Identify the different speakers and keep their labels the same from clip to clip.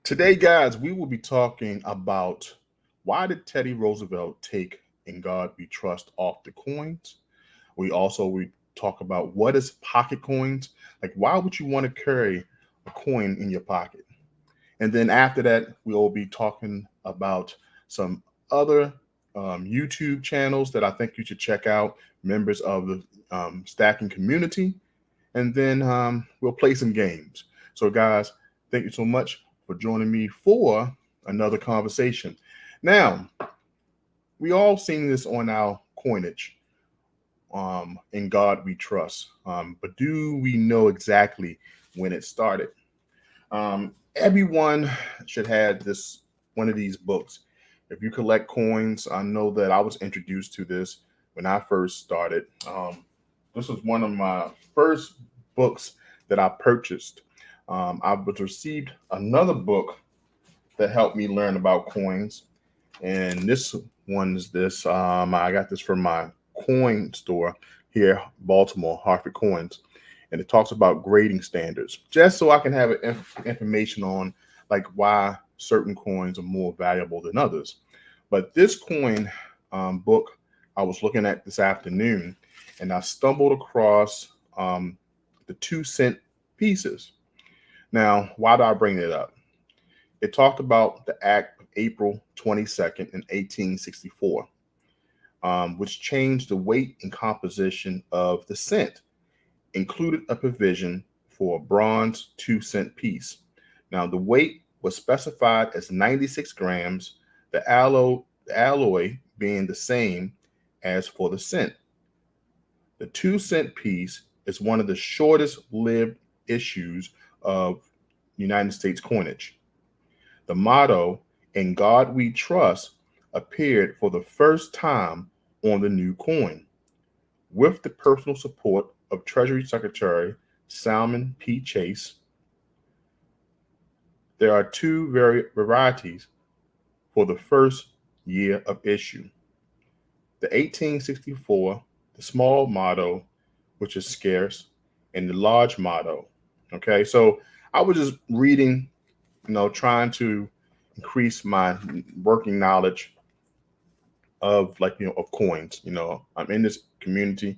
Speaker 1: Today, guys, we will be talking about why did Teddy Roosevelt take "In God We Trust" off the coins. We talk about what is pocket coins. Like, why would you want to carry a coin in your pocket? And then after that, we will be talking about some other YouTube channels that I think you should check out, members of the stacking community. And then we'll play some games. So, guys, thank you so much for joining me for another conversation. Now, we all seen this on our coinage. In God we trust. But do we know exactly when it started? Everyone should have this one of these books. If you collect coins, I know that I was introduced to this when I first started. This was one of my first books that I purchased. I was received another book that helped me learn about coins, and this one is this. I got this from my coin store here, Baltimore, Hartford Coins, and it talks about grading standards, just so I can have information on like why certain coins are more valuable than others. But this coin book I was looking at this afternoon, and I stumbled across the 2 cent pieces. Now, why do I bring it up? It talked about the Act of April 22nd in 1864, which changed the weight and composition of the cent, included a provision for a bronze 2 cent piece. Now, the weight was specified as 96 grams, the alloy being the same as for the cent. The 2 cent piece is one of the shortest lived issues of United States coinage. The motto, "In God We Trust," appeared for the first time on the new coin, with the personal support of Treasury Secretary Salmon P. Chase. There are two varieties for the first year of issue. The 1864, the small motto, which is scarce, and the large motto. Okay, so I was just reading, trying to increase my working knowledge of of coins. I'm in this community.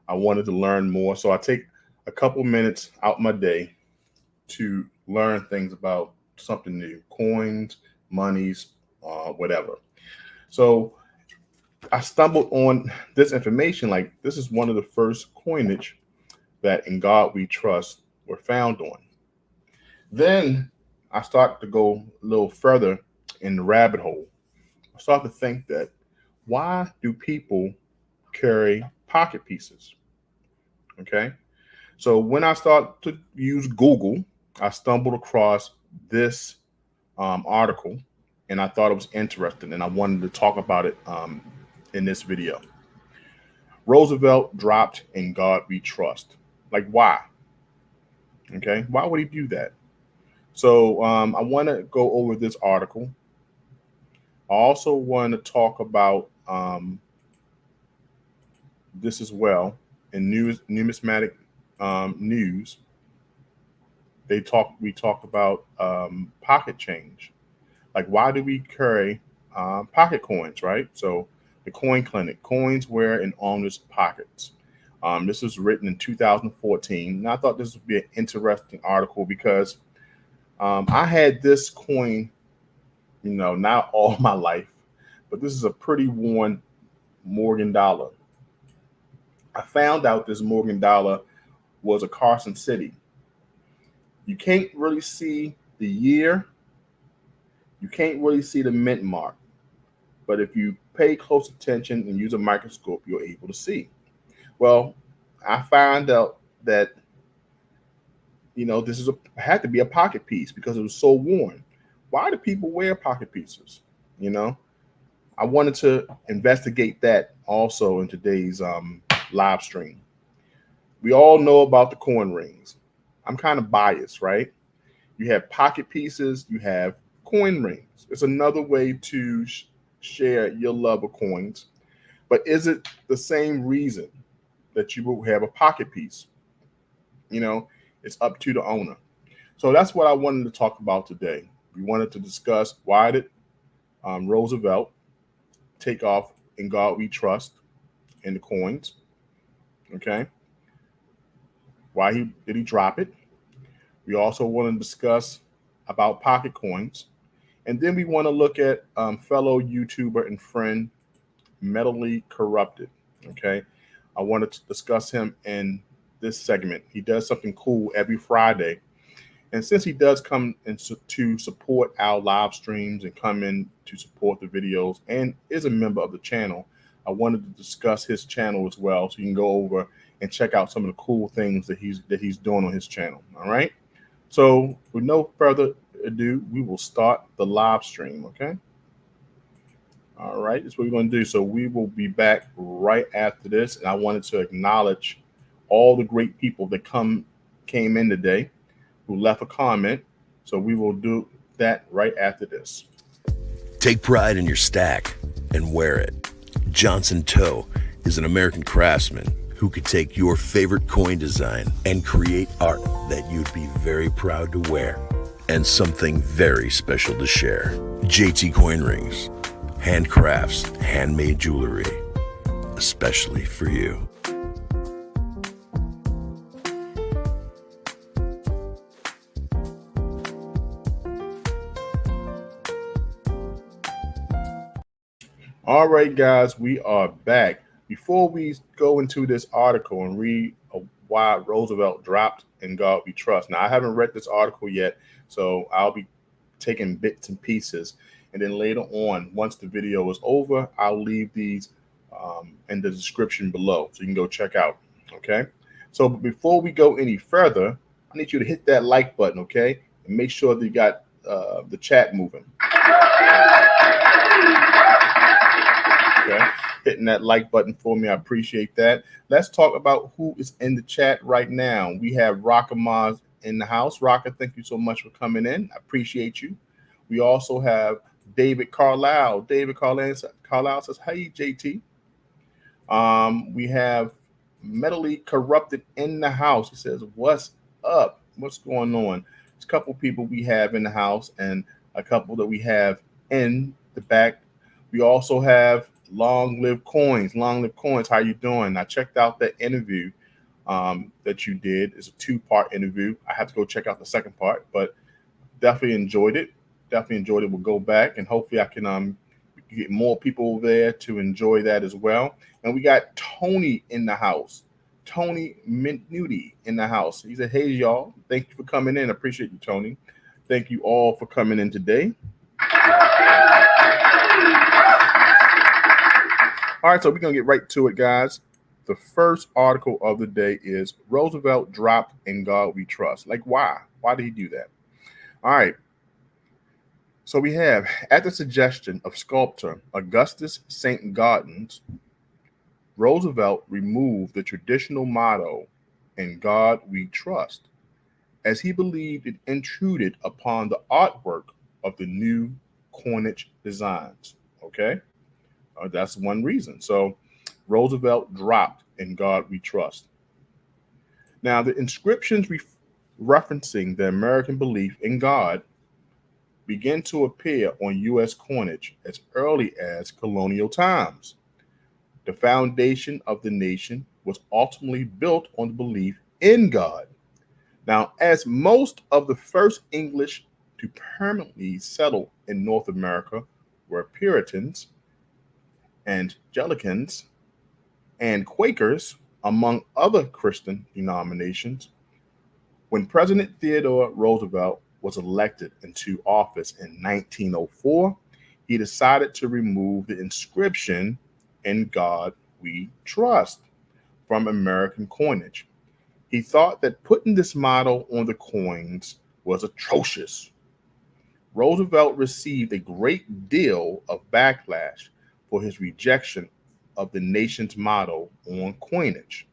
Speaker 1: I wanted to learn more, so I take a couple minutes out my day to learn things about something new, coins, monies, whatever. So I stumbled on this information. Like, this is one of the first coinage that "In God We Trust" were found on. Then I start to go a little further in the rabbit hole. I start to think that, why do people carry pocket pieces? Okay. So when I start to use Google, I stumbled across this article, and I thought it was interesting, and I wanted to talk about it in this video. Roosevelt dropped "In God We Trust." Like, why? Okay. Why would he do that? So I want to go over this article. I also want to talk about this as well in numismatic news. We talk about pocket change. Like, why do we carry pocket coins, right? So the Coin Clinic, coins wear in owner's pockets. This was written in 2014, and I thought this would be an interesting article because I had this coin, not all my life, but this is a pretty worn Morgan dollar. I found out this Morgan dollar was a Carson City. You can't really see the year, you can't really see the mint mark, but if you pay close attention and use a microscope, you're able to see. Well, I found out that this had to be a pocket piece because it was so worn. Why do people wear pocket pieces? You know, I wanted to investigate that also in today's live stream. We all know about the coin rings. I'm kind of biased, right? You have pocket pieces, you have coin rings. It's another way to share your love of coins. But is it the same reason that you will have a pocket piece? You know, it's up to the owner. So that's what I wanted to talk about today. We wanted to discuss why did Roosevelt take off "In God We Trust" in the coins. Okay, why did he drop it? We also want to discuss about pocket coins, and then we want to look at fellow YouTuber and friend Mentally Corrupted. Okay, I wanted to discuss him in this segment. He does something cool every Friday. And since he does come in to support our live streams and come in to support the videos and is a member of the channel, I wanted to discuss his channel as well, so you can go over and check out some of the cool things that he's doing on his channel. All right. So with no further ado, we will start the live stream. Okay. All right, that's what we're going to do. So we will be back right after this, and I wanted to acknowledge all the great people that came in today, who left a comment. So we will do that right after this.
Speaker 2: Take pride in your stack and wear it. Johnson Toe is an American craftsman who could take your favorite coin design and create art that you'd be very proud to wear and something very special to share. JT Coin Rings, handcrafts, handmade jewelry, especially for you.
Speaker 1: All right, guys, we are back. Before we go into this article and read why Roosevelt dropped "In God We Trust." Now, I haven't read this article yet, so I'll be taking bits and pieces. And then later on, once the video is over, I'll leave these in the description below, so you can go check out. Okay. So before we go any further, I need you to hit that like button, okay, and make sure that you got the chat moving. Okay, hitting that like button for me, I appreciate that. Let's talk about who is in the chat right now. We have Raka Maz in the house. Raka, thank you so much for coming in. I appreciate you. We also have David Carlisle. David Carlisle says, "Hey, JT." We have Mentally Corrupted in the house. He says, "What's up? What's going on?" There's a couple people we have in the house and a couple that we have in the back. We also have Long Live Coins. Long Live Coins, how you doing? I checked out that interview that you did. It's a 2-part interview. I have to go check out the second part, but definitely enjoyed it. We'll go back and hopefully I can get more people there to enjoy that as well. And we got Tony in the house. Tony Minuti in the house. He said, "Hey, y'all. Thank you for coming in. I appreciate you, Tony. Thank you all for coming in today." All right, so we're going to get right to it, guys. The first article of the day is Roosevelt dropped "In God We Trust." Like, why? Why did he do that? All right. So we have, at the suggestion of sculptor Augustus Saint-Gaudens, Roosevelt removed the traditional motto, "In God We Trust," as he believed it intruded upon the artwork of the new coinage designs. Okay, that's one reason. So Roosevelt dropped "In God We Trust." Now, the inscriptions referencing the American belief in God began to appear on U.S. coinage as early as colonial times. The foundation of the nation was ultimately built on the belief in God. Now, as most of the first English to permanently settle in North America were Puritans, Anglicans, and Quakers, among other Christian denominations, when President Theodore Roosevelt was elected into office in 1904, he decided to remove the inscription "In God We Trust" from American coinage. He thought that putting this motto on the coins was atrocious. Roosevelt received a great deal of backlash for his rejection of the nation's motto on coinage,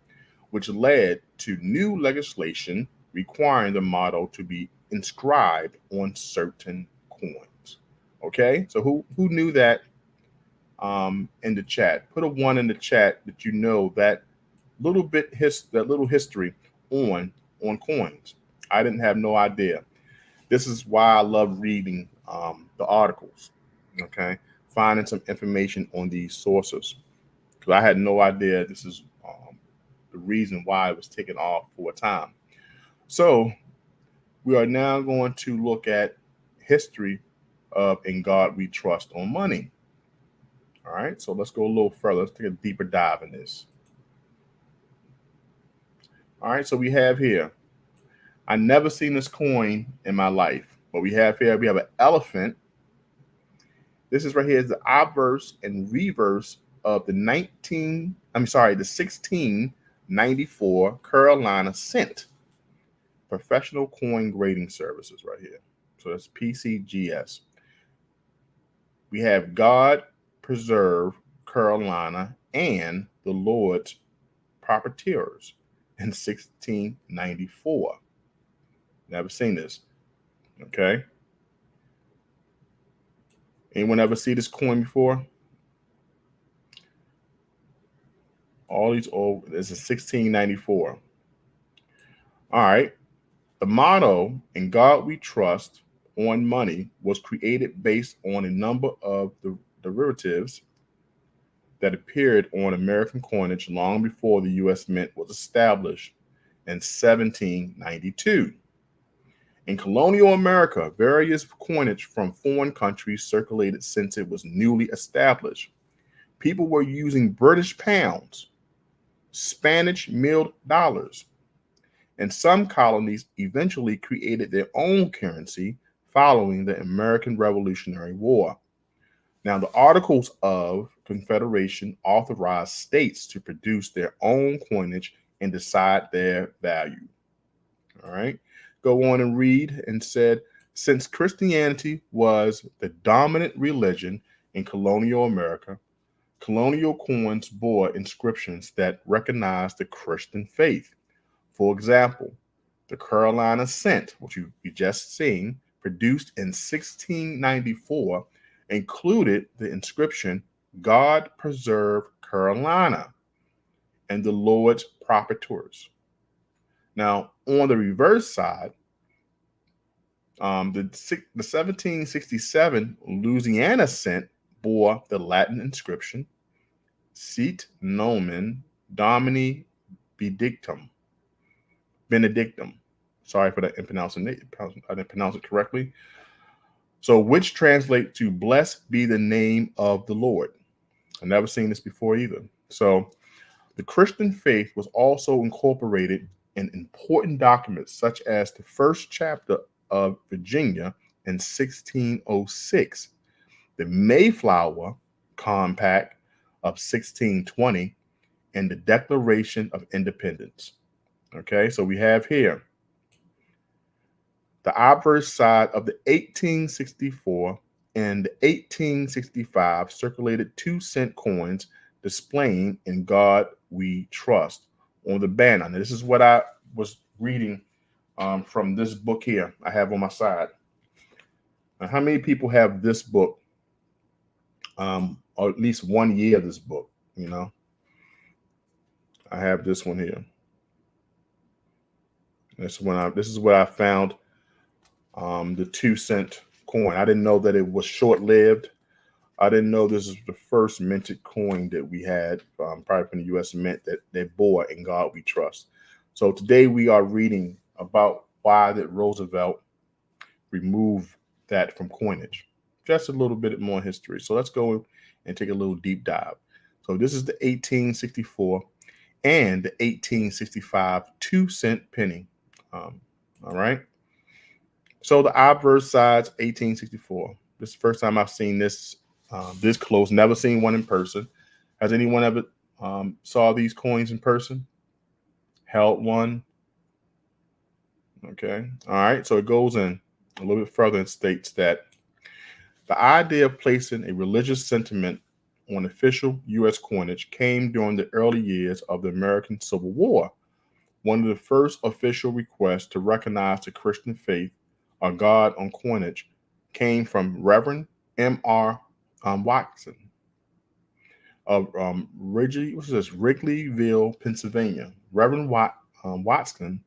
Speaker 1: which led to new legislation requiring the motto to be inscribed on certain coins. Okay, so who knew that in the chat? Put a 1 in the chat that you know that little history on coins. I didn't have no idea. This is why I love reading the articles. Okay, finding some information on these sources because I had no idea this is the reason why it was taken off for a time. So we are now going to look at history of In God We Trust on money. All right, so let's go a little further. Let's take a deeper dive in this. All right, so we have here, I never seen this coin in my life, but we have an elephant. This is right here is the obverse and reverse of the 1694 Carolina cent. Professional Coin Grading Services right here. So that's PCGS. We have God Preserve Carolina and the Lord's Proprietors in 1694. Never seen this. Okay. Anyone ever see this coin before? All these old, this is 1694. All right. The motto, In God We Trust on money, was created based on a number of the derivatives that appeared on American coinage long before the U.S. Mint was established in 1792. In colonial America, various coinage from foreign countries circulated since it was newly established. People were using British pounds, Spanish milled dollars, and some colonies eventually created their own currency following the American Revolutionary War. Now, the Articles of Confederation authorized states to produce their own coinage and decide their value. All right. Go on and read and said, since Christianity was the dominant religion in colonial America, colonial coins bore inscriptions that recognized the Christian faith. For example, the Carolina cent, which you just seen, produced in 1694, included the inscription, God Preserve Carolina and the Lord's Proprietors. Now, on the reverse side, the 1767 Louisiana cent bore the Latin inscription, Sit Nomen Domini Benedictum. Sorry for that impronunciation. I didn't pronounce it correctly. So, which translates to blessed be the name of the Lord. I've never seen this before either. So, the Christian faith was also incorporated in important documents such as the first chapter of Virginia in 1606, the Mayflower Compact of 1620, and the Declaration of Independence. Okay, so we have here the obverse side of the 1864 and the 1865 circulated 2-cent coins displaying In God We Trust on the banner. Now, this is what I was reading from this book here I have on my side. Now, how many people have this book? Or at least 1 year of this book, you know? I have this one here. This is what I found the 2-cent coin. I didn't know that it was short-lived. I didn't know this is the first minted coin that we had, probably from the U.S. Mint, that they bore In God We Trust. So today we are reading about why that Roosevelt removed that from coinage. Just a little bit more history. So let's go and take a little deep dive. So this is the 1864 and the 1865 2-cent penny. All right. So the obverse sides, 1864. This is the first time I've seen this this close. Never seen one in person. Has anyone ever saw these coins in person? Held one? Okay. All right. So it goes in a little bit further and states that the idea of placing a religious sentiment on official U.S. coinage came during the early years of the American Civil War. One of the first official requests to recognize the Christian faith or God on coinage came from Reverend M.R. Watson of Wrigleyville, Pennsylvania. Reverend Watkinson,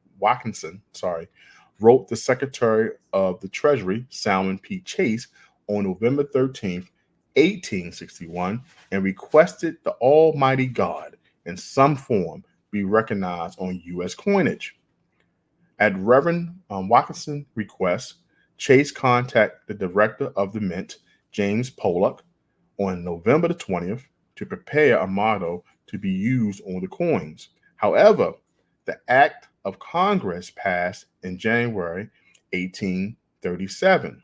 Speaker 1: wrote the Secretary of the Treasury, Salmon P. Chase, on November 13th, 1861, and requested the Almighty God in some form be recognized on U.S. coinage. At Reverend Watkinson's request, Chase contacted the director of the Mint, James Pollock, on November the 20th to prepare a motto to be used on the coins. However, the Act of Congress passed in January 1837.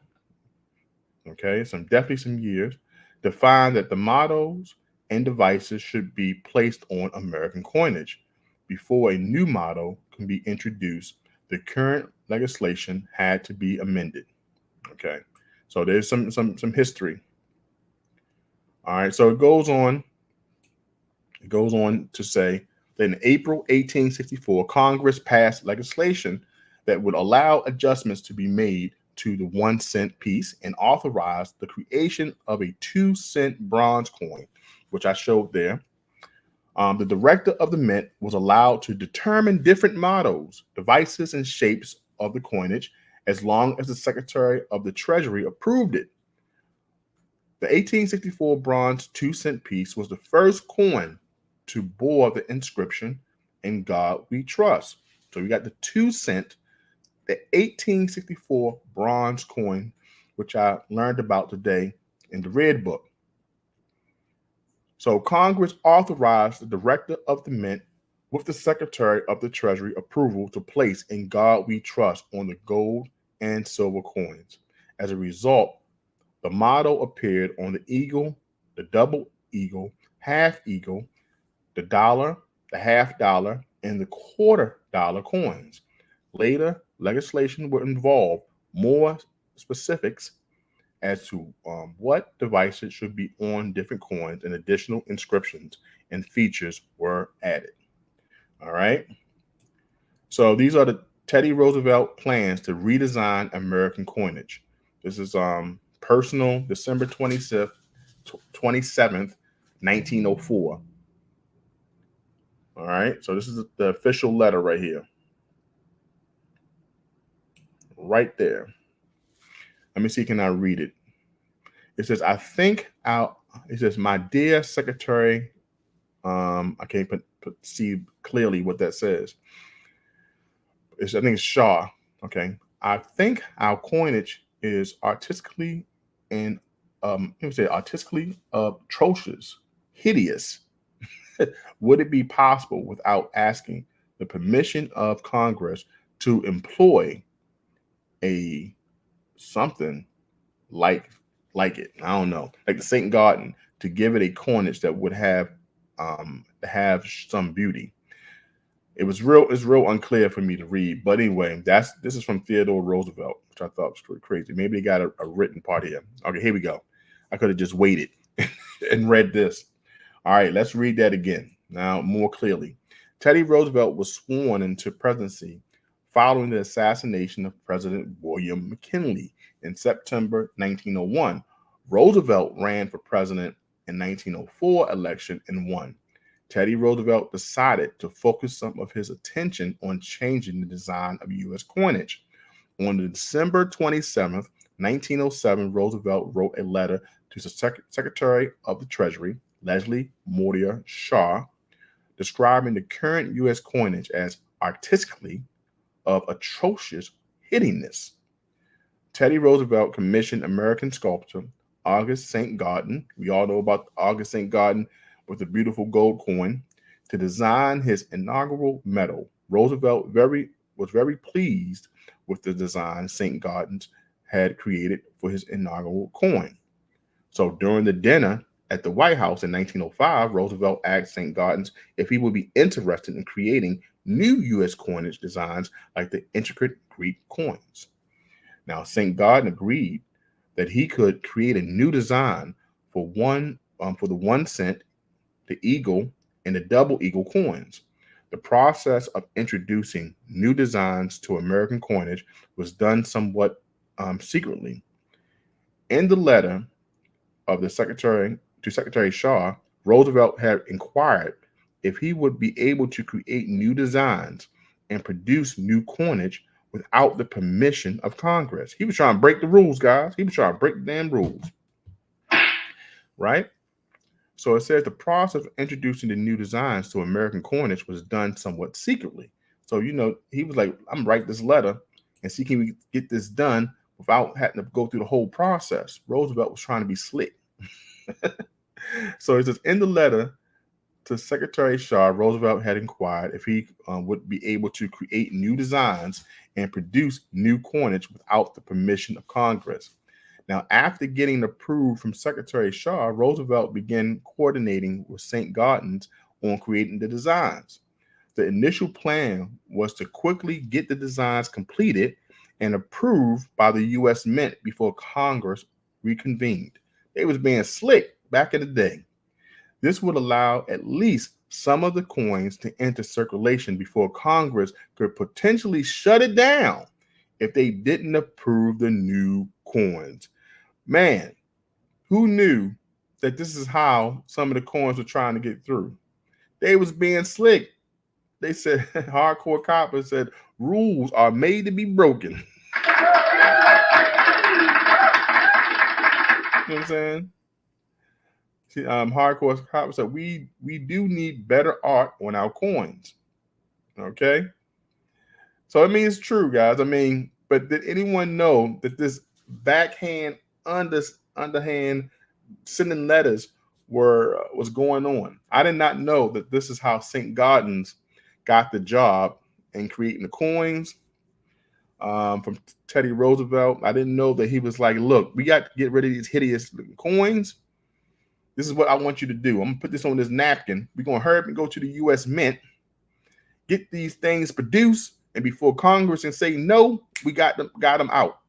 Speaker 1: Okay, definitely some years, defined that the mottos and devices should be placed on American coinage. Before a new motto can be introduced, the current legislation had to be amended. Okay, so there's some history. All right, so it goes on. It goes on to say that in April 1864, Congress passed legislation that would allow adjustments to be made to the 1 cent piece and authorized the creation of a 2-cent bronze coin, which I showed there. The director of the Mint was allowed to determine different mottos, devices, and shapes of the coinage as long as the Secretary of the Treasury approved it. The 1864 bronze 2-cent piece was the first coin to bore the inscription, "In God We Trust." So we got the 2 cent, the 1864 bronze coin, which I learned about today in the Red Book. So Congress authorized the director of the Mint with the Secretary of the Treasury approval to place "In God We Trust" on the gold and silver coins. As a result, the motto appeared on the eagle, the double eagle, half eagle, the dollar, the half dollar, and the $quarter coins. Later, legislation would involve more specifics as to what devices should be on different coins, and additional inscriptions and features were added. All right. So these are the Teddy Roosevelt plans to redesign American coinage. This is personal, December 27th, 1904. All right. So this is the official letter right here. Right there. Let me see, can I read it? It says, it says, "My dear Secretary," I can't see clearly what that says. I think it's Shaw. Okay. "I think our coinage is artistically and artistically atrocious, hideous. Would it be possible, without asking the permission of Congress, to employ a something like it? I don't know, like the Saint-Gaudens, to give it a coinage that would have some beauty." It's real unclear for me to read, but anyway, this is from Theodore Roosevelt, which I thought was pretty crazy. Maybe they got a written part here. Okay, here we go. I could have just waited and read this. All right, let's read that again now more clearly. Teddy Roosevelt was sworn into presidency following the assassination of President William McKinley in September 1901. Roosevelt ran for president in 1904 election and won. Teddy Roosevelt decided to focus some of his attention on changing the design of U.S. coinage. On December 27th, 1907, Roosevelt wrote a letter to the Secretary of the Treasury, Leslie Mortimer Shaw, describing the current U.S. coinage as artistically of atrocious hideousness. Teddy Roosevelt commissioned American sculptor August Saint-Gaudens, we all know about August Saint-Gaudens with the beautiful gold coin, to design his inaugural medal. Roosevelt was very pleased with the design Saint-Gaudens had created for his inaugural coin. So during the dinner at the White House in 1905, Roosevelt asked Saint-Gaudens if he would be interested in creating new U.S. coinage designs like the intricate Greek coins. Now, Saint-Gaudens agreed that he could create a new design for the 1 cent, the eagle, and the double eagle coins. The process of introducing new designs to American coinage was done somewhat secretly. In the letter of the Secretary Shaw, Roosevelt had inquired if he would be able to create new designs and produce new coinage without the permission of Congress. He was trying to break the rules, guys. He was trying to break the damn rules, right? So it says the process of introducing the new designs to American coinage was done somewhat secretly. So, he was like, I'm gonna write this letter and see can we get this done without having to go through the whole process. Roosevelt was trying to be slick. So it says in the letter to Secretary Shaw, Roosevelt had inquired if he would be able to create new designs and produce new coinage without the permission of Congress. Now, after getting approved from Secretary Shaw, Roosevelt began coordinating with Saint-Gaudens on creating the designs. The initial plan was to quickly get the designs completed and approved by the U.S. Mint before Congress reconvened. They was being slick back in the day. This would allow at least some of the coins to enter circulation before Congress could potentially shut it down if they didn't approve the new coins. Man, who knew that this is how some of the coins were trying to get through? They was being slick. They said, hardcore coppers said, rules are made to be broken. You know what I'm saying? See, hardcore coppers said, we do need better art on our coins. Okay? So it means it's true, guys. I mean, but did anyone know that this backhand, underhand sending letters was going on? I did not know that this is how Saint-Gaudens got the job in creating the coins from Teddy Roosevelt. I didn't know that he was like, look, we got to get rid of these hideous coins. This is what I want you to do. I'm going to put this on this napkin. We're going to hurry up and go to the U.S. Mint, get these things produced, and before Congress can say no, we got them out.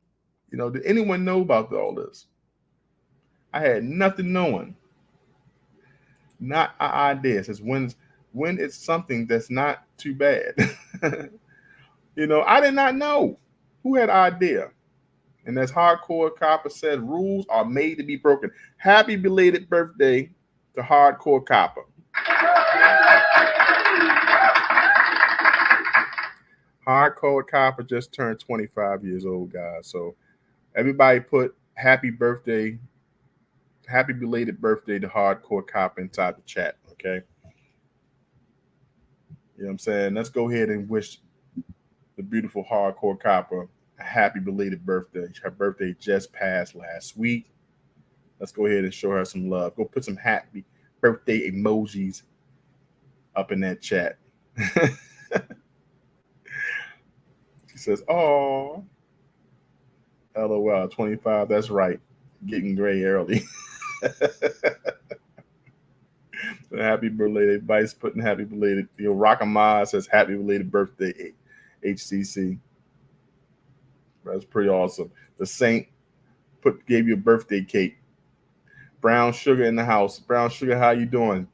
Speaker 1: Did anyone know about all this? I had nothing knowing. Not an idea. It says when it's something that's not too bad. I did not know. Who had idea? And as Hardcore Copper said, rules are made to be broken. Happy belated birthday to Hardcore Copper. Hardcore Copper just turned 25 years old, guys. So everybody put happy belated birthday to Hardcore Copper inside the chat, okay? You know what I'm saying? Let's go ahead and wish the beautiful Hardcore Copper a happy belated birthday. Her birthday just passed last week. Let's go ahead and show her some love. Go put some happy birthday emojis up in that chat. She says, oh, LOL, 25. That's right. Getting gray early. Happy belated. Vice putting happy belated. Rockamaz says happy belated birthday, HCC. That's pretty awesome. The Saint gave you a birthday cake. Brown Sugar in the house. Brown Sugar, how you doing?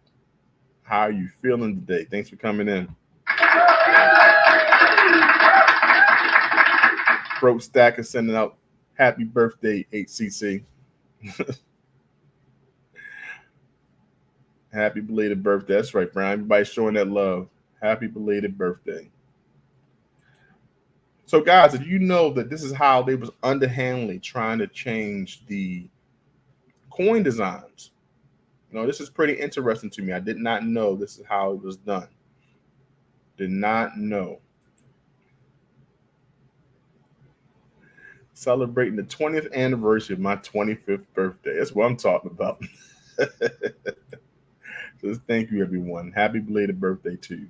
Speaker 1: How are you feeling today? Thanks for coming in. Broke Stack is sending out happy birthday, HCC. Happy belated birthday. That's right, Brian. Everybody's showing that love. Happy belated birthday. So, guys, did you know that this is how they was underhandedly trying to change the coin designs? This is pretty interesting to me. I did not know this is how it was done. Did not know. Celebrating the 20th anniversary of my 25th birthday. That's what I'm talking about. So thank you, everyone. Happy belated birthday to you.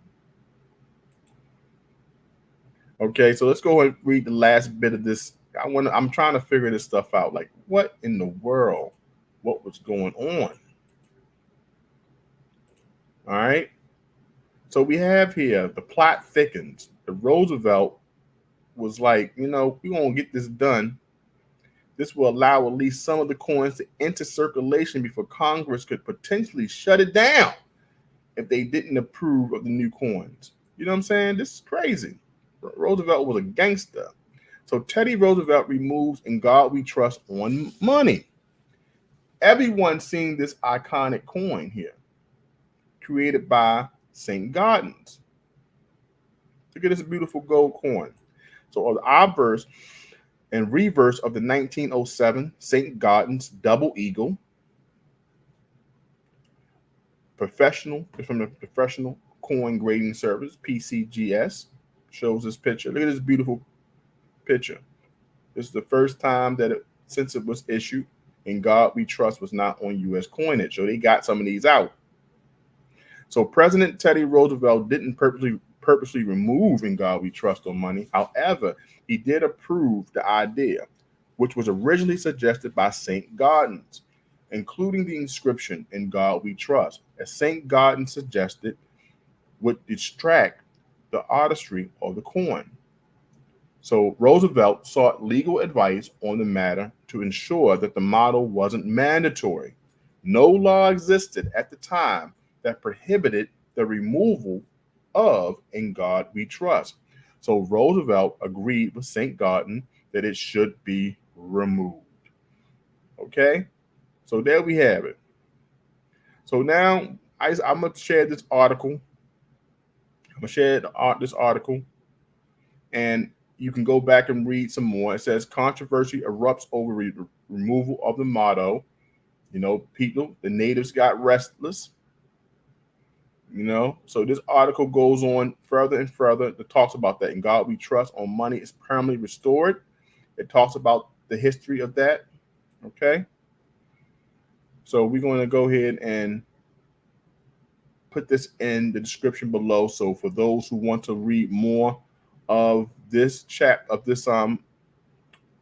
Speaker 1: Okay, so let's go and read the last bit of this. I'm trying to figure this stuff out. Like, what in the world? What was going on? All right. So we have here the plot thickens. The Roosevelt was like, we're going to get this done. This will allow at least some of the coins to enter circulation before Congress could potentially shut it down if they didn't approve of the new coins. You know what I'm saying? This is crazy. Roosevelt was a gangster. So Teddy Roosevelt removes "In God We Trust" on money. Everyone's seen this iconic coin here, created by Saint-Gaudens. Look at this beautiful gold coin. So the obverse and reverse of the 1907 Saint-Gaudens double eagle, from the Professional Coin Grading Service, PCGS, shows this picture. Look at this beautiful picture. This is the first time that since it was issued, In God We Trust was not on U.S. coinage. So they got some of these out. So President Teddy Roosevelt didn't purposely remove In God We Trust on money. However, he did approve the idea, which was originally suggested by Saint-Gaudens, including the inscription In God We Trust, as Saint-Gaudens suggested would distract the artistry of the coin. So Roosevelt sought legal advice on the matter to ensure that the model wasn't mandatory. No law existed at the time that prohibited the removal of In God We Trust. So Roosevelt agreed with Saint-Gaudens that it should be removed. Okay, so there we have it. So now I'm going to share this article. I'm going to share this article, and you can go back and read some more. It says controversy erupts over removal of the motto. You know, people, the natives got restless. You know, so this article goes on further and further. It talks about that. In God We Trust on money is permanently restored. It talks about the history of that. Okay. So we're going to go ahead and put this in the description below. So for those who want to read more of this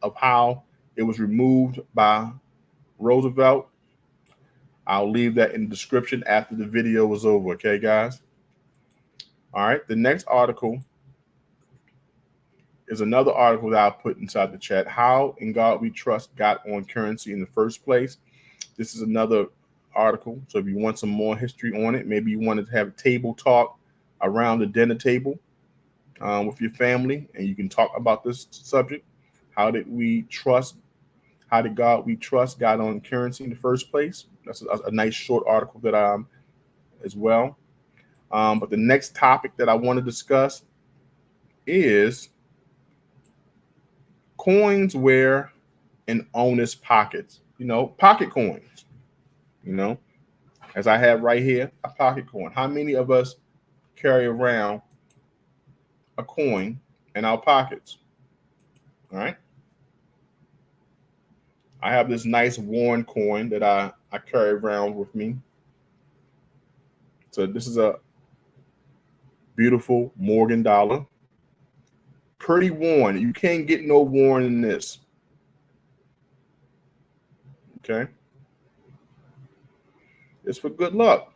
Speaker 1: of how it was removed by Roosevelt, I'll leave that in the description after the video is over. Okay, guys. All right. The next article is another article that I put inside the chat. How In God We Trust got on currency in the first place. This is another article. So if you want some more history on it, maybe you wanted to have a table talk around the dinner table with your family, and you can talk about this subject. How did God We Trust got on currency in the first place? That's a nice short article that as well. But the next topic that I want to discuss is coins wear in owner's pockets. You know, pocket coins. You know, as I have right here, a pocket coin. How many of us carry around a coin in our pockets? All right. I have this nice worn coin that I carry around with me. So this is a beautiful Morgan dollar. Pretty worn. You can't get no worn in this. Okay. It's for good luck.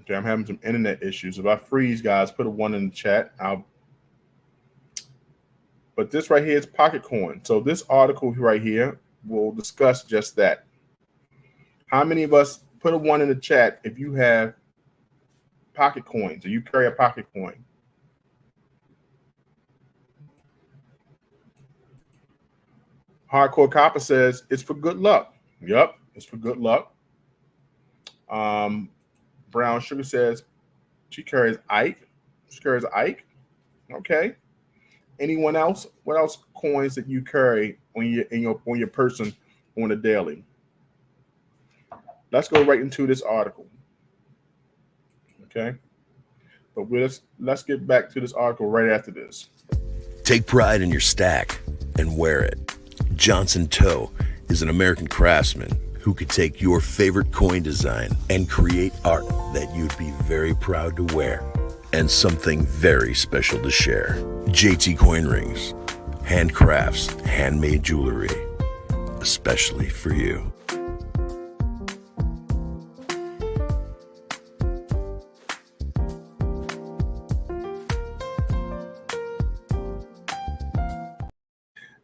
Speaker 1: Okay, I'm having some internet issues. If I freeze, guys, put a 1 in the chat. But this right here is pocket coin. So this article right here will discuss just that. How many of us, put a 1 in the chat if you have pocket coins or you carry a pocket coin? Hardcore Copper says it's for good luck. Yep, it's for good luck. Brown Sugar says she carries Ike. She carries Ike. Okay. Anyone else? What else coins that you carry on your person on a daily? Let's go right into this article. Okay. But let's get back to this article right after this.
Speaker 2: Take pride in your stack and wear it. Johnson Toe is an American craftsman who could take your favorite coin design and create art that you'd be very proud to wear, and something very special to share. JT Coin Rings, handcrafts, handmade jewelry, especially for you.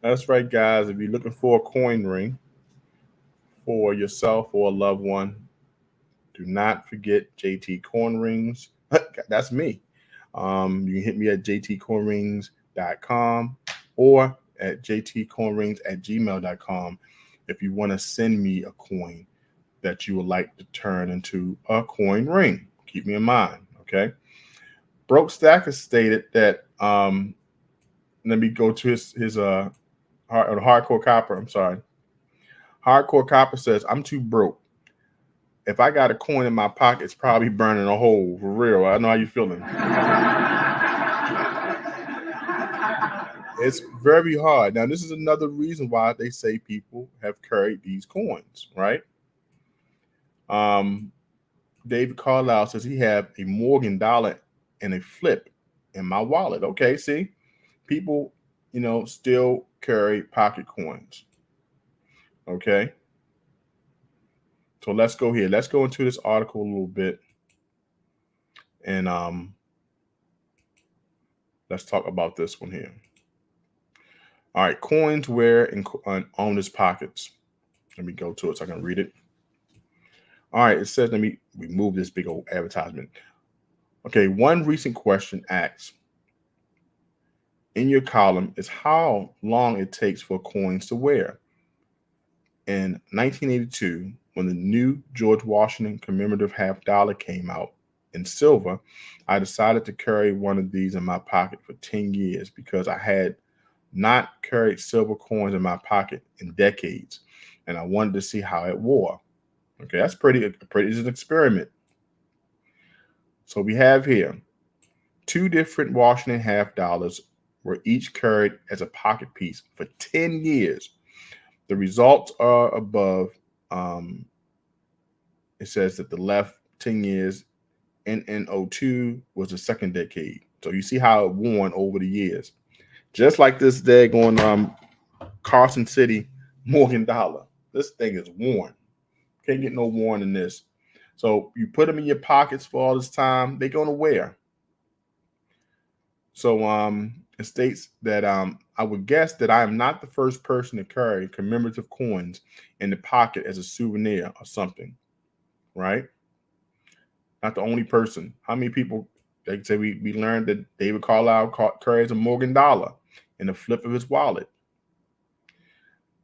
Speaker 1: That's right, guys. If you're looking for a coin ring for yourself or a loved one, do not forget JT Coin Rings. That's me. You can hit me at jtcoinrings.com or at jtcoinrings@gmail.com if you want to send me a coin that you would like to turn into a coin ring. Keep me in mind, okay? Broke Stacker stated that Let me go to his hardcore copper. I'm sorry. Hardcore copper says, I'm too broke. If I got a coin in my pocket, it's probably burning a hole. For real. I know how you feeling. It's very hard. Now, this is another reason why they say people have carried these coins, right? David Carlisle says he have a Morgan dollar and a flip in my wallet. Okay, see? People, still carry pocket coins. Okay. So let's go here. Let's go into this article a little bit. And let's talk about this one here. All right, coins wear in owner's pockets. Let me go to it so I can read it. All right, it says, let me remove this big old advertisement. Okay, one recent question asks, in your column is how long it takes for coins to wear. In 1982, when the new George Washington commemorative half dollar came out in silver, I decided to carry one of these in my pocket for 10 years because I had not carried silver coins in my pocket in decades, and I wanted to see how it wore. Okay, that's pretty. It's an experiment. So we have here 2 different Washington half dollars were each carried as a pocket piece for 10 years. The results are above. It says that the left 10 years, NN02 was the second decade. So you see how it worn over the years. Just like this daggone Carson City Morgan dollar. This thing is worn. Can't get no worn in this. So you put them in your pockets for all this time, they're going to wear. So it states that I would guess that I am not the first person to carry commemorative coins in the pocket as a souvenir or something, right? Not the only person. How many people, like say we learned that David Carlisle carries a Morgan dollar in the flip of his wallet.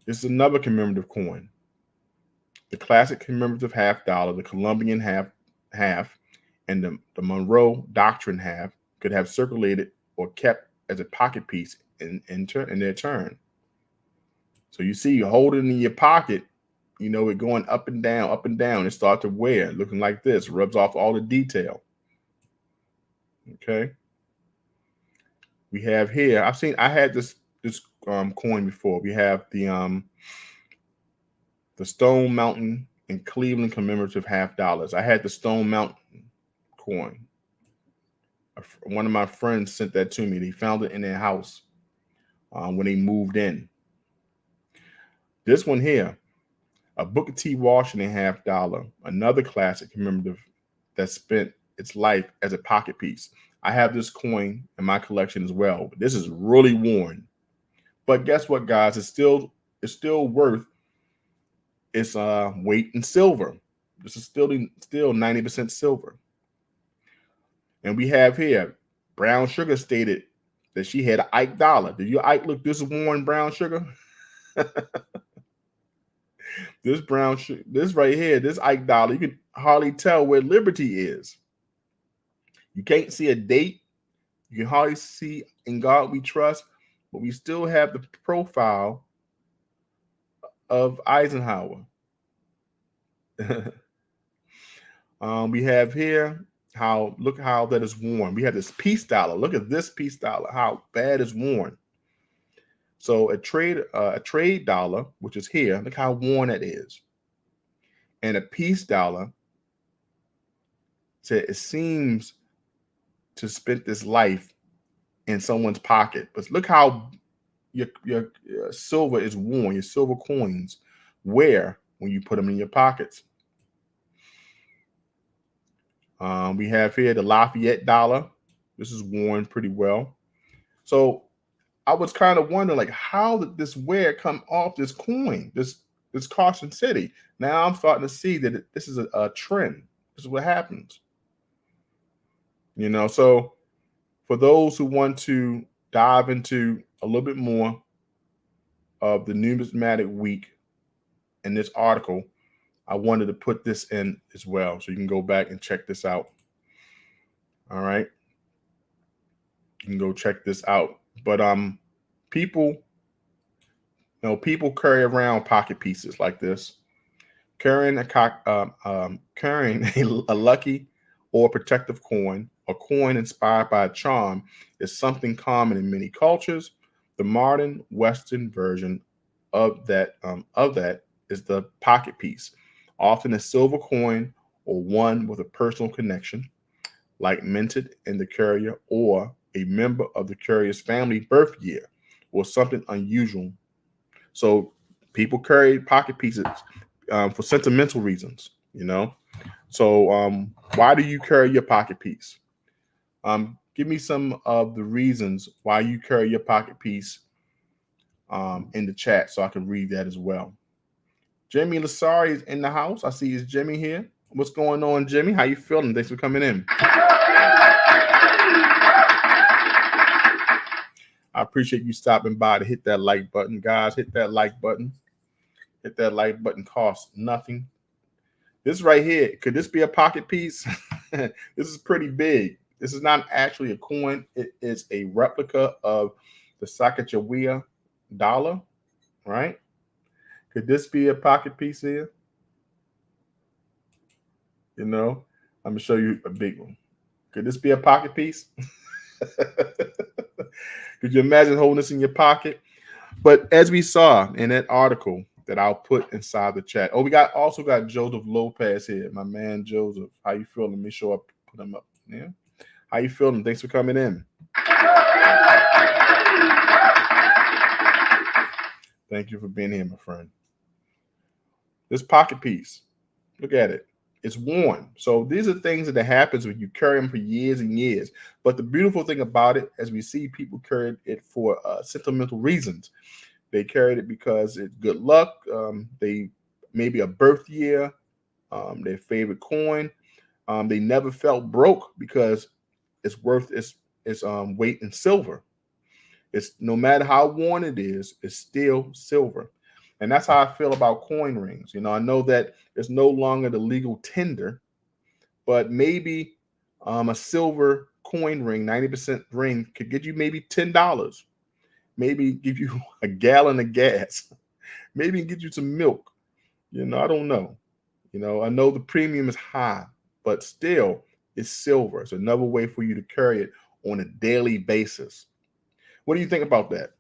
Speaker 1: This is another commemorative coin. The classic commemorative half dollar, the Columbian half, and the Monroe Doctrine half could have circulated or kept as a pocket piece in their turn. So you see, you hold it in your pocket, it going up and down. It starts to wear, looking like this, rubs off all the detail. Okay. We have here, I had this coin before. We have the Stone Mountain and Cleveland commemorative half dollars. I had the Stone Mountain coin. One of my friends sent that to me. They found it in their house when they moved in. This one here, a Booker T. Washington half dollar, another classic commemorative that spent its life as a pocket piece. I have this coin in my collection as well. This is really worn. But guess what, guys? It's still worth its weight in silver. This is still 90% silver. And we have here, Brown Sugar stated that she had an Ike dollar. Did your Ike look this worn, Brown Sugar? This right here, this Ike dollar, you can hardly tell where Liberty is. You can't see a date. You can hardly see In God We Trust, but we still have the profile of Eisenhower. We have here look how that is worn. We have this peace dollar. Look at this peace dollar, how bad it's worn. So a trade dollar, which is here, look how worn it is. And a peace dollar, it seems to spend this life in someone's pocket. But look how your silver is worn, your silver coins wear when you put them in your pockets. We have here the Lafayette dollar. This is worn pretty well. So I was kind of wondering, like, how did this wear come off this coin, this Carson City? Now I'm starting to see that this is a trend. This is what happens. So for those who want to dive into a little bit more of the numismatic week in this article, I wanted to put this in as well. So you can go back and check this out. All right. can go check this out. But people, people carry around pocket pieces like this. Carrying a lucky or protective coin, a coin inspired by a charm, is something common in many cultures. The modern Western version of that is the pocket piece, often a silver coin or one with a personal connection, like minted in the carrier or a member of the carrier's family birth year, or something unusual. So people carry pocket pieces for sentimental reasons, So why do you carry your pocket piece? Give me some of the reasons why you carry your pocket piece in the chat so I can read that as well. Jimmy Lasari is in the house. I see is Jimmy here. What's going on, Jimmy? How you feeling? Thanks for coming in. I appreciate you stopping by to hit that like button. Guys, hit that like button. Hit that like button. Costs nothing. This right here, could this be a pocket piece? This is pretty big. This is not actually a coin. It is a replica of the Sacagawea dollar, right? Could this be a pocket piece here? I'm going to show you a big one. Could this be a pocket piece? Could you imagine holding this in your pocket? But as we saw in that article that I'll put inside the chat. Oh, we also got Joseph Lopez here. My man Joseph. How you feeling? Let me show up, put him up. Yeah. How you feeling? Thanks for coming in. Thank you for being here, my friend. This pocket piece, look at it. It's worn. So these are things that happens when you carry them for years and years. But the beautiful thing about it, as we see people carry it for sentimental reasons. They carried it because it's good luck. They maybe a birth year, their favorite coin. They never felt broke because it's worth its weight in silver. It's no matter how worn it is, it's still silver. And that's how I feel about coin rings. I know that it's no longer the legal tender, but maybe a silver coin ring, 90% ring, could get you maybe $10. Maybe give you a gallon of gas. Maybe get you some milk. I don't know. I know the premium is high, but still it's silver. It's another way for you to carry it on a daily basis. What do you think about that?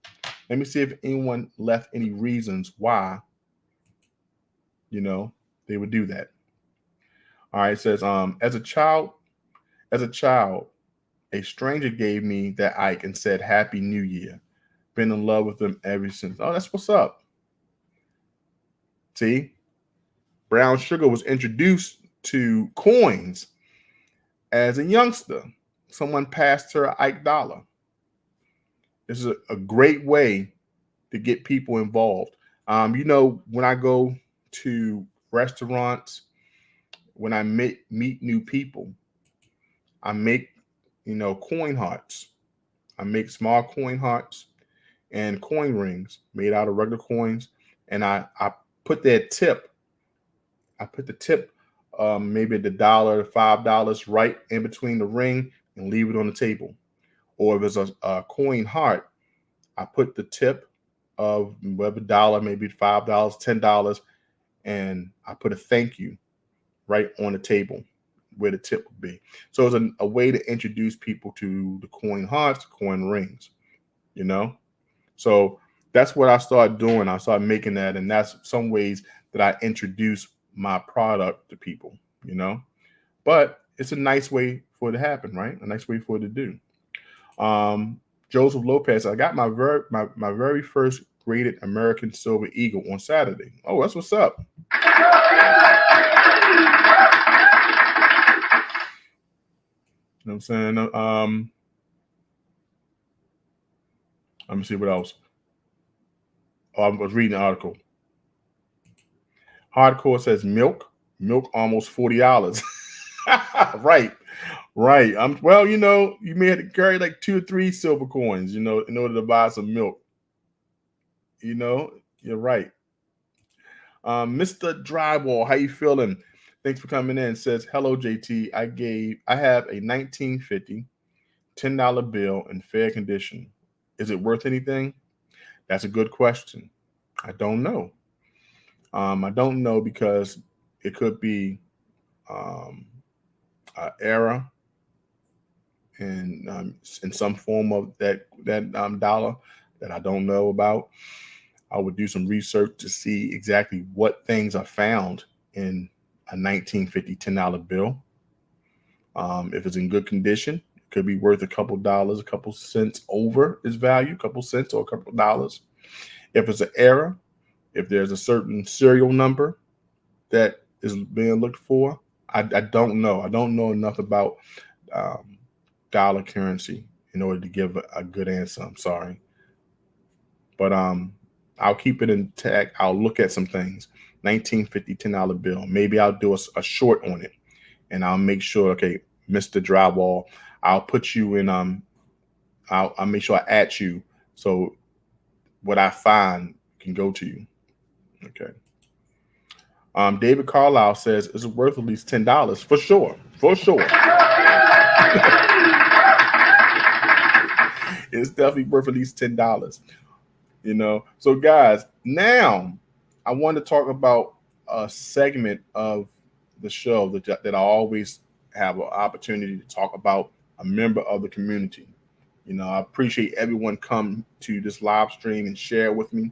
Speaker 1: Let me see if anyone left any reasons why, they would do that. All right, it says, as a child, a stranger gave me that Ike and said, Happy New Year. Been in love with them ever since. Oh, that's what's up. See, brown sugar was introduced to coins as a youngster. Someone passed her an Ike dollar. This is a great way to get people involved. When I go to restaurants, when I meet new people, I make, coin hearts. I make small coin hearts and coin rings made out of regular coins. And I put that tip. I put the tip, maybe the $1, $5 right in between the ring and leave it on the table. Or if it's a coin heart, I put the tip of whatever dollar, maybe $5, $10, and I put a thank you right on the table where the tip would be. So it's a way to introduce people to the coin hearts, coin rings, So that's what I started doing. I started making that, and that's some ways that I introduce my product to people, But it's a nice way for it to happen, right? A nice way for it to do. Joseph Lopez, I got my very first graded American Silver Eagle on Saturday. Oh, that's what's up. You know what I'm saying? Let me see what else. Oh, I was reading an article. Hardcore says milk almost $40. Right. Well, you may have to carry like 2 or 3 silver coins, in order to buy some milk. You're right. Mr. Drywall, how you feeling? Thanks for coming in. Says, hello, JT. I have a 1950 $10 bill in fair condition. Is it worth anything? That's a good question. I don't know. I don't know because it could be um, an error in some form of that dollar that I don't know about. I would do some research to see exactly what things are found in a 1950 $10 bill. If it's in good condition, it could be worth a couple dollars, a couple cents over its value, a couple cents or a couple dollars. If it's an error, if there's a certain serial number that is being looked for, I don't know. I don't know enough about um, dollar currency in order to give a good answer. I'm sorry, but I'll keep it intact. I'll look at some things. 1950 $10 bill. Maybe I'll do a short on it, and I'll make sure. Okay, Mr. Drywall, I'll put you in. I'll make sure I add you so what I find can go to you. Okay. David Carlisle says it's worth at least $10 for sure. For sure. It's definitely worth at least $10. So guys, now I want to talk about a segment of the show that I always have an opportunity to talk about a member of the community. I appreciate everyone come to this live stream and share with me,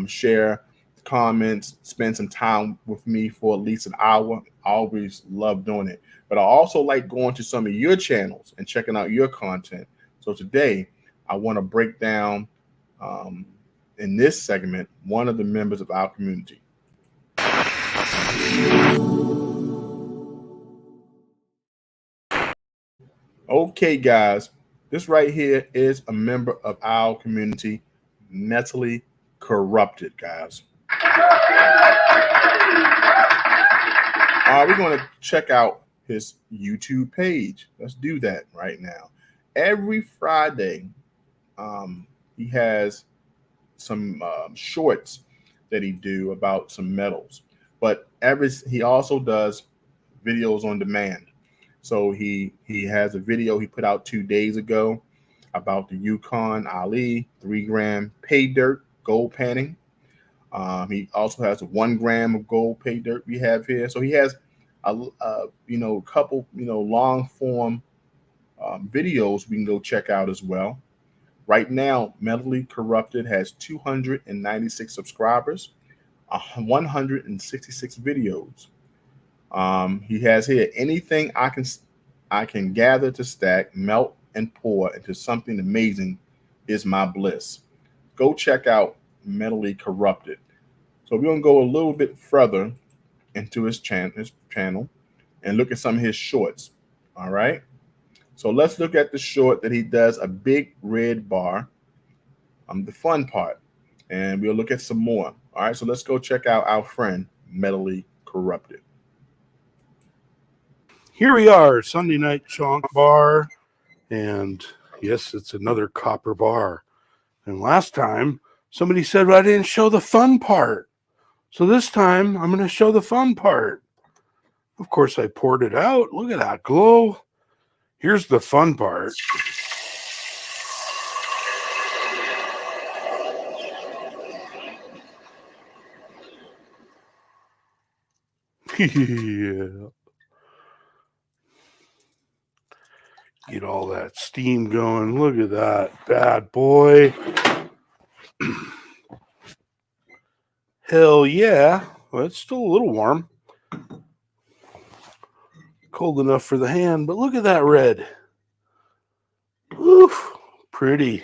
Speaker 1: share comments, spend some time with me for at least an hour. I always love doing it. But I also like going to some of your channels and checking out your content. So today, I want to break down, in this segment, one of the members of our community. Okay, guys, this right here is a member of our community, mentally corrupted, guys. We're going to check out his YouTube page. Let's do that right now. Every Friday, he has some shorts that he do about some metals, but he also does videos on demand. So he has a video he put out 2 days ago about the Yukon Ali 3-gram pay dirt gold panning. He also has a 1 gram of gold pay dirt we have here. So he has a couple long form videos we can go check out as well. Right now, Mentally Corrupted has 296 subscribers, 166 videos. He has here anything I can gather to stack, melt, and pour into something amazing is my bliss. Go check out Mentally Corrupted. So we're gonna go a little bit further into his channel and look at some of his shorts. All right. So let's look at the short that he does, a big red bar, the fun part, and we'll look at some more. All right, so let's go check out our friend, Mentally Corrupted.
Speaker 3: Here we are, Sunday night chonk bar, and yes, it's another copper bar. And last time, somebody said, well, I didn't show the fun part. So this time, I'm going to show the fun part. Of course, I poured it out. Look at that glow. Here's the fun part. Yeah. Get all that steam going. Look at that bad boy. Hell yeah. Well, it's still a little warm. Cold enough for the hand, but look at that red. Oof, pretty.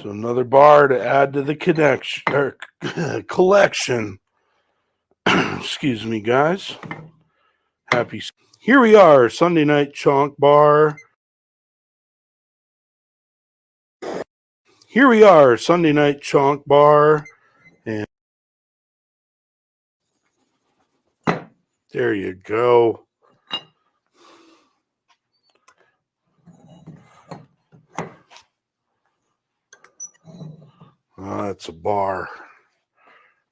Speaker 3: So another bar to add to the collection. Excuse me, guys. Happy. Here we are, Sunday night chonk bar. Here we are, Sunday night chonk bar. And there you go. It's a bar.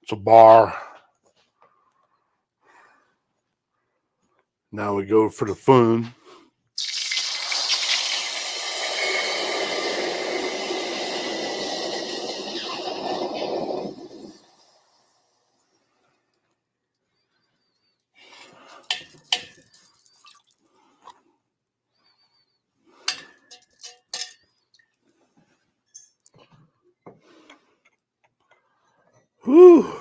Speaker 3: It's a bar. Now we go for the fun. Whew.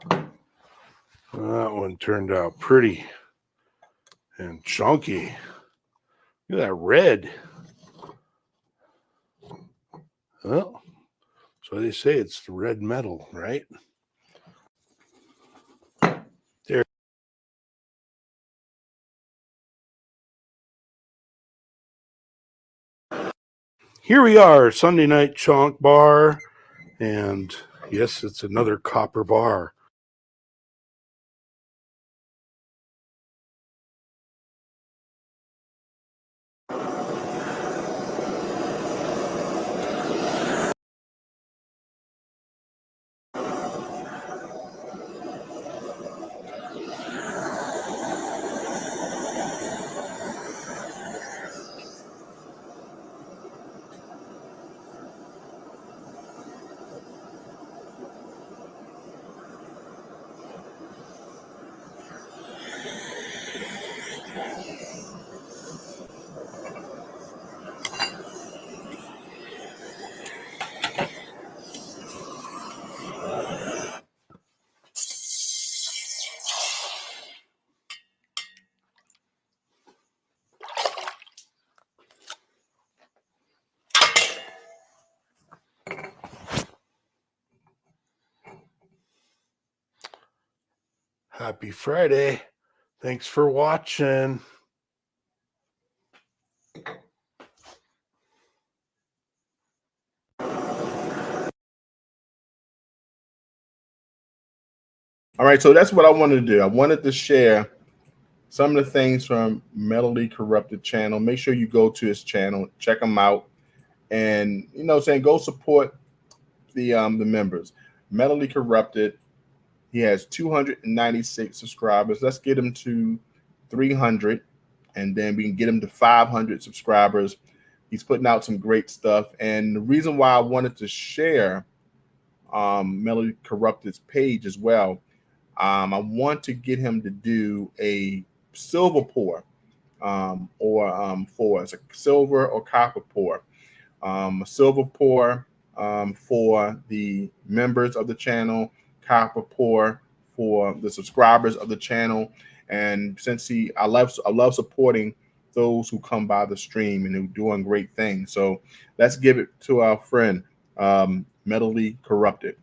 Speaker 3: That one turned out pretty and chunky. Look at that red. Well, so they say it's the red metal, right? There. Here we are, Sunday night chonk bar. And yes, it's another copper bar. Happy Friday. Thanks for watching.
Speaker 1: All right, so that's what I wanted to do. I wanted to share some of the things from Metally Corrupted channel. Make sure you go to his channel, check him out, and go support the members. Metally Corrupted. He has 296 subscribers. Let's get him to 300, and then we can get him to 500 subscribers. He's putting out some great stuff, and the reason why I wanted to share Melody Corrupted's page as well, I want to get him to do a silver pour, for it's a silver or copper pour, a silver pour for the members of the channel, copper pour for the subscribers of the channel. And since I love supporting those who come by the stream and who are doing great things. So let's give it to our friend, Metally Corrupted.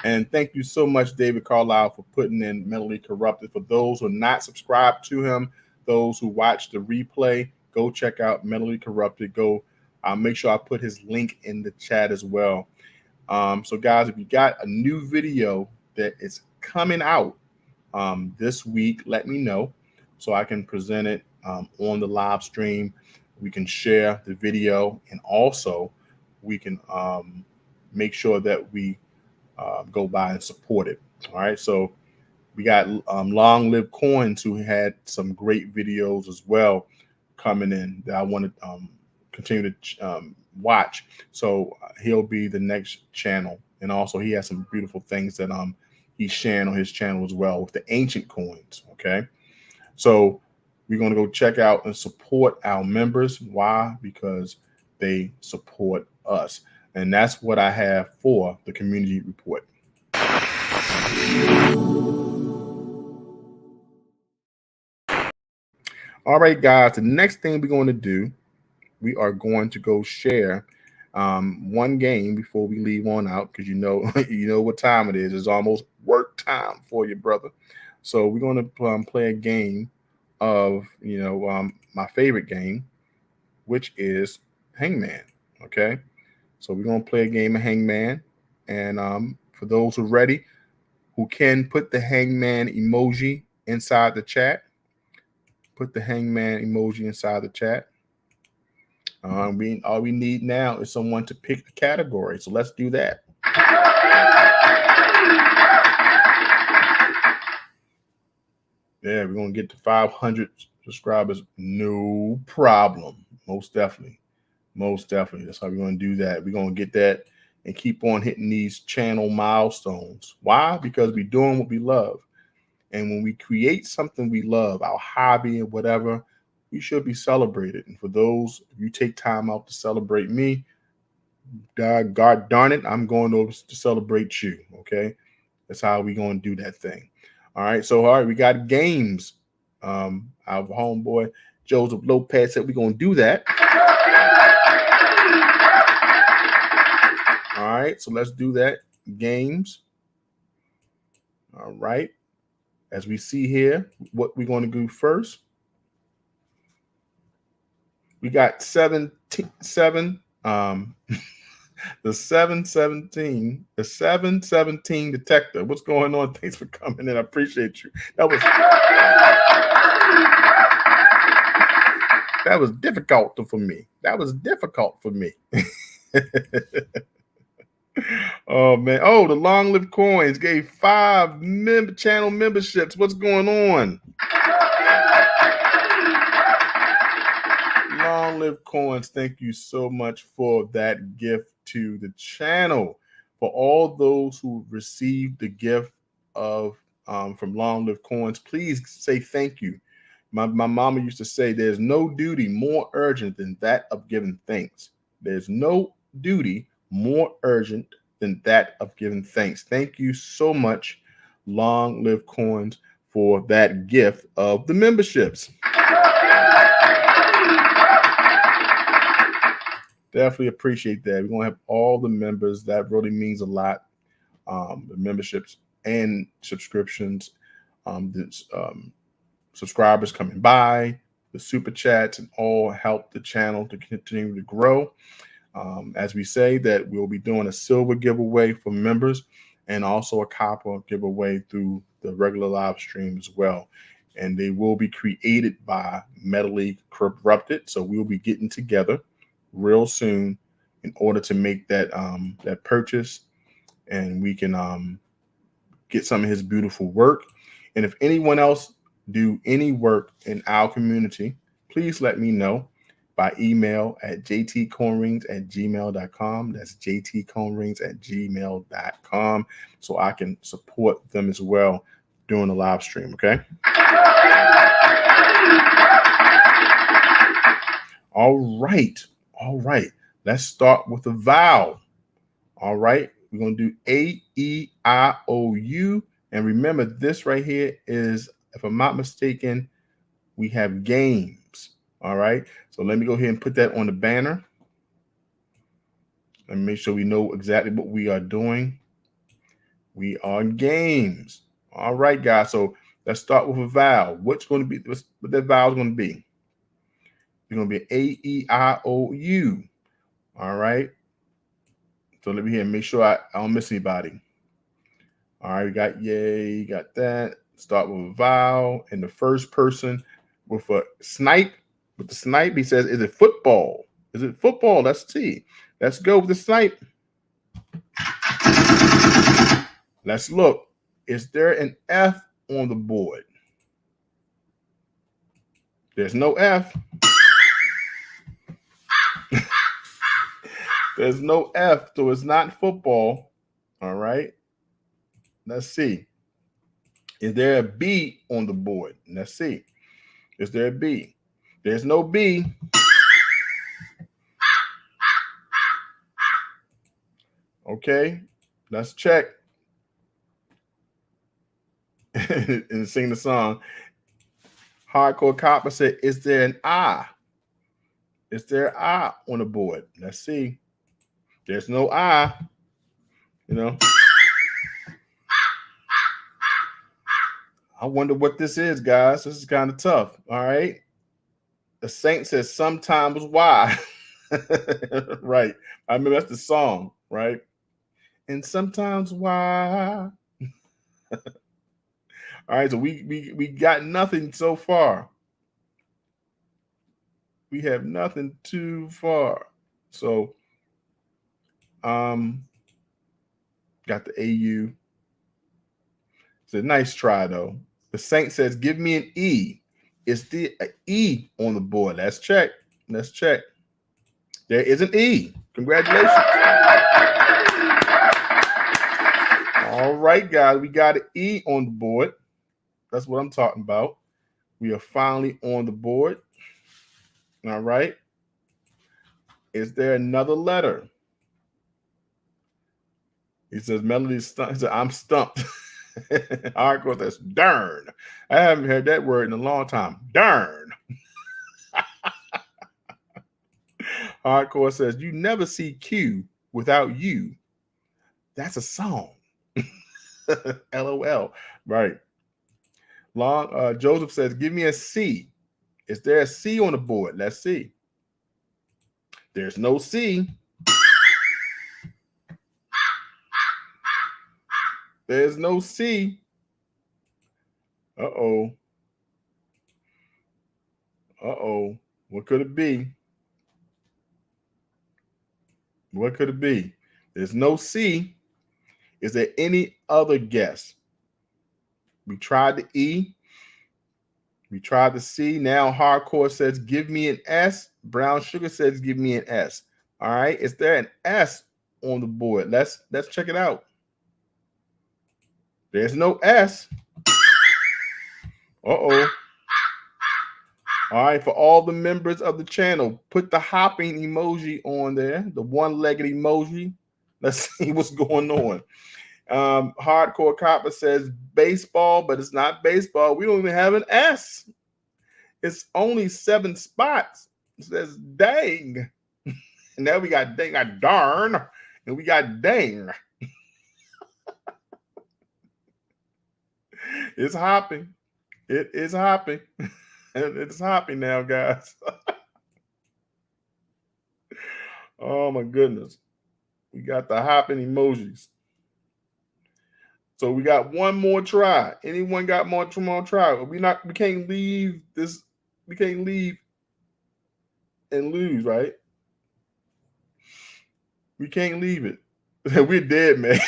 Speaker 1: And thank you so much, David Carlisle, for putting in Metally Corrupted. For those who are not subscribed to him, those who watch the replay, go check out Metally Corrupted. Go make sure I put his link in the chat as well. So guys, if you got a new video that is coming out this week, let me know so I can present it on the live stream. We can share the video, and also we can make sure that we go by and support it. All right, so we got Long Live Coins, who had some great videos as well coming in that I want to continue to watch. So he'll be the next channel, and also he has some beautiful things that he's sharing on his channel as well with the ancient coins. Okay, so we're going to go check out and support our members. Why? Because they support us, and that's what I have for the community report. All right, guys, the next thing we're going to do, we are going to go share one game before we leave on out, because you know what time it is. It's almost work time for you, brother. So we're going to play a game of my favorite game, which is Hangman. Okay, so we're going to play a game of Hangman, and for those who are ready, who can put the Hangman emoji inside the chat. Put the Hangman emoji inside the chat. All we need now is someone to pick the category. So let's do that. Yeah, we're going to get to 500 subscribers. No problem. Most definitely. Most definitely. That's how we're going to do that. We're going to get that and keep on hitting these channel milestones. Why? Because we're doing what we love. And when we create something we love, our hobby or whatever, we should be celebrated. And for those, if you take time out to celebrate me, God darn it, I'm going over to celebrate you. Okay, that's how we going to do that thing. All right, so all right, we got games. Our homeboy Joseph Lopez said we're going to do that. All right, so let's do that. Games. All right. As we see here, what we're going to do first. We got the 717 detector. What's going on? Thanks for coming in. I appreciate you. That was difficult for me. Oh man. Oh, the Long Live Coins gave 5 channel memberships. What's going on? Long Live Coins, thank you so much for that gift to the channel. For all those who received the gift of from Long Live Coins, please say thank you. My mama used to say there's no duty more urgent than that of giving thanks. There's no duty more urgent than that of giving thanks. Thank you so much, Long Live Coins, for that gift of the memberships. Definitely appreciate that. We're going to have all the members. That really means a lot. The memberships and subscriptions, subscribers coming by, the super chats, and all help the channel to continue to grow. As we say that we'll be doing a silver giveaway for members and also a copper giveaway through the regular live stream as well. And they will be created by Metally Corrupted. So we'll be getting together real soon in order to make that that purchase, and we can get some of his beautiful work. And if anyone else do any work in our community, please let me know by email at jtcoinrings@gmail.com. That's jtcoinrings@gmail.com, so I can support them as well during the live stream. Okay. All right. Let's start with a vowel. All right. We're going to do A-E-I-O-U. And remember, this right here is, if I'm not mistaken, we have games. All right. So let me go ahead and put that on the banner and make sure we know exactly what we are doing. We are games. All right, guys. So let's start with a vowel. What's going to be, what that vowel is going to be? It's going to be A-E-I-O-U. All right. So let me hear, make sure I don't miss anybody. All right, we got yay, got that. Start with a vowel, and the first person with a snipe, with the snipe, he says, is it football? Is it football? That's T. Let's go with the snipe. Let's look. Is there an F on the board? There's no F. There's no F, so it's not football. All right. Let's see. Is there a B on the board? Let's see. Is there a B? There's no B. Okay. Let's check. And sing the song. Hardcore Copper said, is there an I? Is there an I on the board? Let's see. There's no I. You know. I wonder what this is, guys. This is kind of tough. All right. The Saint says sometimes why. Right. I mean, that's the song, right? And sometimes why. All right. So we got nothing so far. We have nothing too far. So got the AU. It's a nice try though. The Saint says, give me an E. Is there an E on the board? Let's check. Let's check. There is an E. Congratulations. All right, guys. We got an E on the board. That's what I'm talking about. We are finally on the board. All right. Is there another letter? He says, Melody's stumped. He said, I'm stumped. Hardcore says, darn. I haven't heard that word in a long time. Darn. Hardcore says, you never see Q without you. That's a song. LOL. Right. Joseph says, give me a C. Is there a C on the board? Let's see. There's no C. There's no C. Uh-oh. Uh-oh. What could it be? What could it be? There's no C. Is there any other guess? We tried the E. We tried the C. Now Hardcore says, give me an S. Brown Sugar says, give me an S. All right. Is there an S on the board? Let's check it out. There's no S. Uh-oh. All right. For all the members of the channel, put the hopping emoji on there, the one-legged emoji. Let's see what's going on. Hardcore Copper says baseball, but it's not baseball. We don't even have an S. It's only 7 spots. It says dang. And now we got dang, got darn, and we got dang. It's hopping. It is hopping. It's hopping now, guys. Oh my goodness. We got the hopping emojis. So we got one more try. Anyone got more try? We can't leave this. We can't leave and lose, right? We can't leave it. We're dead, man.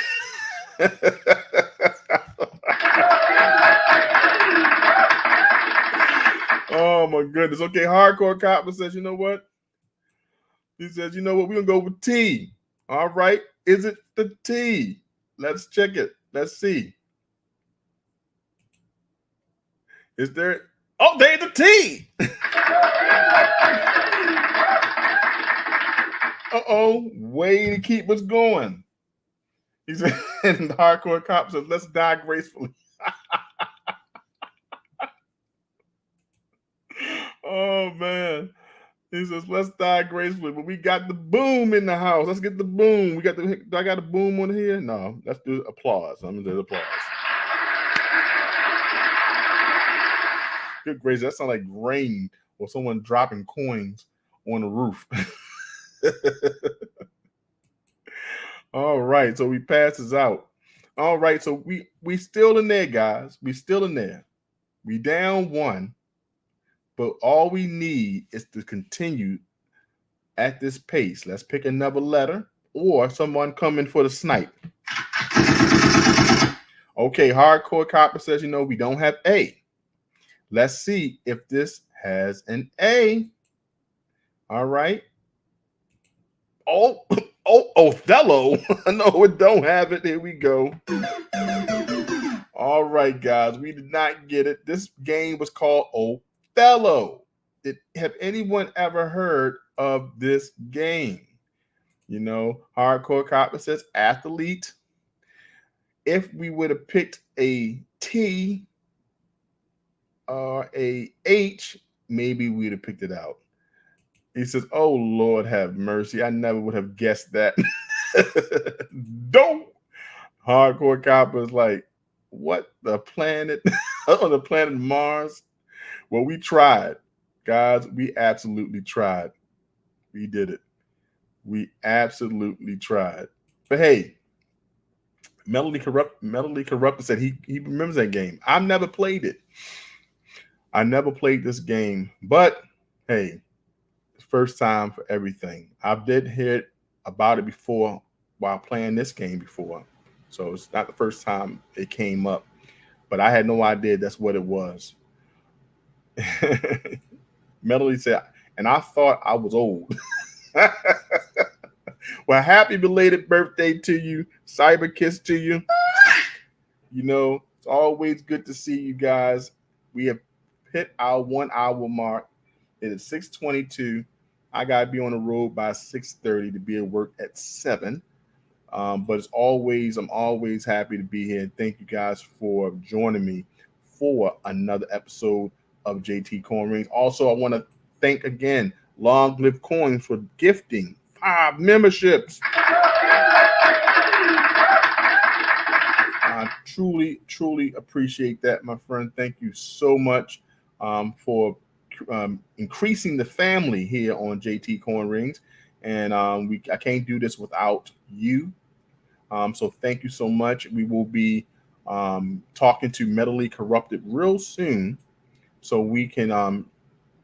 Speaker 1: Oh my goodness. Okay, Hardcore Copper says, you know what? He says, you know what? We're gonna go with T. All right. Is it the T? Let's check it. Let's see. Is there? Oh, there's the T. Uh-oh. Way to keep us going. He said, and the Hardcore Cop says, let's die gracefully. Oh man. He says, let's die gracefully. But we got the boom in the house. Let's get the boom. Do I got a boom on here? No. Let's do applause. I'm gonna do applause. Good gracious. That sounds like rain or someone dropping coins on the roof. All right. So we pass this out. All right. So we still in there, guys. We still in there. We down 1. But all we need is to continue at this pace. Let's pick another letter or someone coming for the snipe. Okay, Hardcore Copper says, you know, we don't have A. Let's see if this has an A. All right. Oh, Othello. No, it don't have it. Here we go. All right, guys. We did not get it. This game was called Othello. Have anyone ever heard of this game? You know, Hardcore Copper says athlete. If we would have picked a T or a H, maybe we'd have picked it out. He says, oh, Lord have mercy. I never would have guessed that. Don't. Hardcore Copper is like, what, the planet? On the planet Mars? Well, we tried. Guys, we absolutely tried. We did it. We absolutely tried. But hey, Melody Corrupted said he remembers that game. I've never played it. I never played this game. But hey, first time for everything. I did hear about it before while playing this game before. So it's not the first time it came up. But I had no idea that's what it was. Melody said, and I thought I was old. Well, happy belated birthday to you. Cyber kiss to you. You know, it's always good to see you guys. We have hit our 1 hour mark. It is 6:22. I gotta be on the road by 6:30 to be at work at 7. But I'm always happy to be here. And thank you guys for joining me for another episode of JT Coin Rings. Also, I want to thank again Long Live Coins for gifting 5 memberships. I truly appreciate that, my friend. Thank you so much for increasing the family here on JT Coin Rings. And I can't do this without you. So thank you so much. We will be talking to Mentally Corrupted real soon, so we can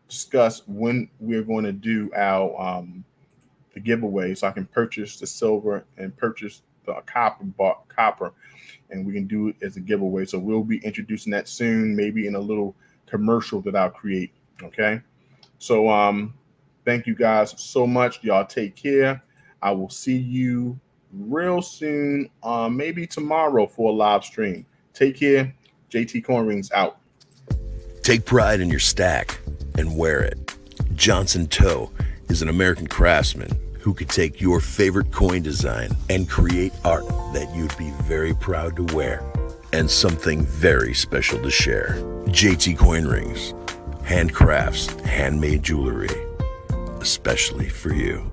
Speaker 1: discuss when we're going to do our the giveaway, so I can purchase the silver and purchase the copper, and we can do it as a giveaway. So we'll be introducing that soon, maybe in a little commercial that I'll create. Okay. So thank you guys so much. Y'all take care. I will see you real soon, maybe tomorrow for a live stream. Take care. JT Coin Rings out.
Speaker 2: Take pride in your stack and wear it. Johnson Toe is an American craftsman who could take your favorite coin design and create art that you'd be very proud to wear and something very special to share. JT Coin Rings, handcrafts, handmade jewelry, especially for you.